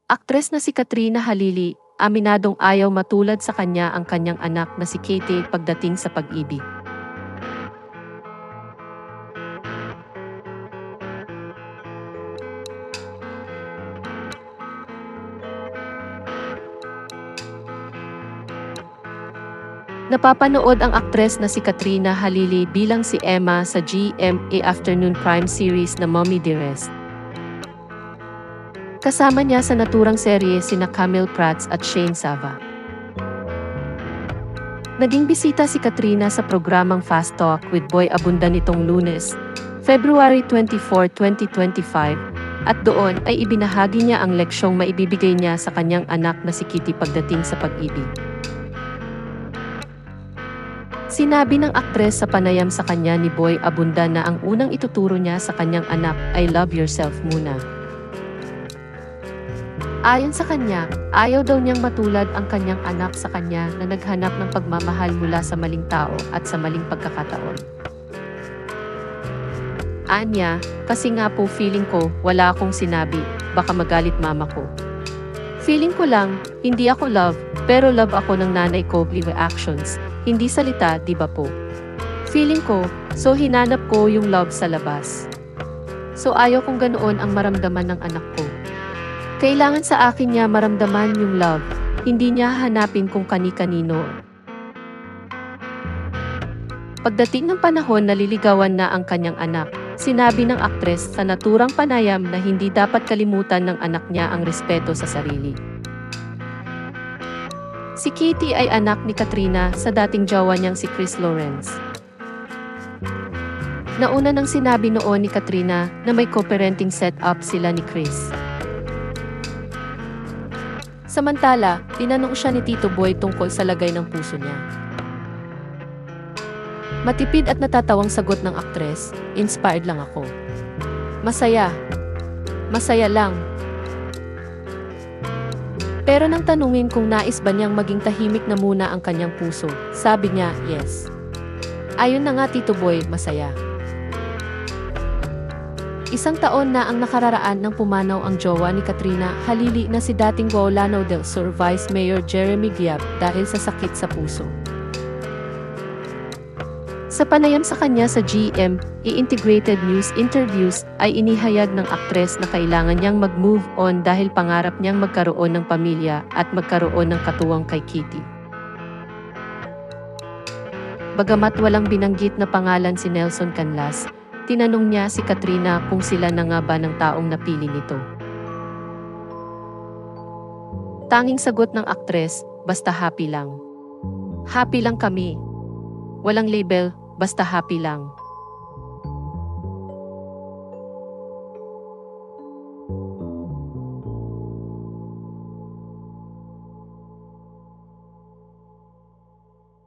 Aktres na si Katrina Halili, aminadong ayaw matulad sa kanya ang kanyang anak na si Katie pagdating sa pag-ibig. Napapanood ang aktres na si Katrina Halili bilang si Emma sa GMA Afternoon Prime series na Mommy Dearest. Kasama niya sa naturang serye sina Camille Prats at Shane Sava. Naging bisita si Katrina sa programang Fast Talk with Boy Abunda nitong Lunes, February 24, 2025, at doon ay ibinahagi niya ang leksyong maibibigay niya sa kanyang anak na si Kitty pagdating sa pag-ibig. Sinabi ng aktres sa panayam sa kanya ni Boy Abunda na ang unang ituturo niya sa kanyang anak ay love yourself muna. Ayon sa kanya, ayaw daw niyang matulad ang kanyang anak sa kanya na naghanap ng pagmamahal mula sa maling tao at sa maling pagkakataon. Anya, kasi nga po feeling ko, wala akong sinabi, baka magalit mama ko. Feeling ko lang, hindi ako love, pero love ako ng nanay ko with actions, hindi salita, di ba po? Feeling ko, so hinanap ko yung love sa labas. So ayaw kong ganoon ang maramdaman ng anak ko. Kailangan sa akin niya maramdaman yung love, hindi niya hanapin kung kani-kanino. Pagdating ng panahon na liligawan na ang kanyang anak, sinabi ng aktres sa naturang panayam na hindi dapat kalimutan ng anak niya ang respeto sa sarili. Si Kitty ay anak ni Katrina sa dating jowa niyang si Chris Lawrence. Nauna nang sinabi noon ni Katrina na may co-parenting setup sila ni Chris. Samantala, tinanong siya ni Tito Boy tungkol sa lagay ng puso niya. Matipid at natatawang sagot ng aktres, inspired lang ako. Masaya. Masaya lang. Pero nang tanungin kung nais ba niyang maging tahimik na muna ang kanyang puso, sabi niya, yes. Ayon na nga Tito Boy, masaya. Isang taon na ang nakararaan nang pumanaw ang jowa ni Katrina Halili na si dating Lanao del Sur Vice Mayor Jeremy Giap dahil sa sakit sa puso. Sa panayam sa kanya sa GMA Integrated News interviews ay inihayag ng aktres na kailangan niyang mag-move on dahil pangarap niyang magkaroon ng pamilya at magkaroon ng katuwang kay Kitty. Bagamat walang binanggit na pangalan si Nelson Canlas, tinanong niya si Katrina kung sila na nga ba ng taong napili nito. Tanging sagot ng aktres, basta happy lang. Happy lang kami. Walang label, basta happy lang.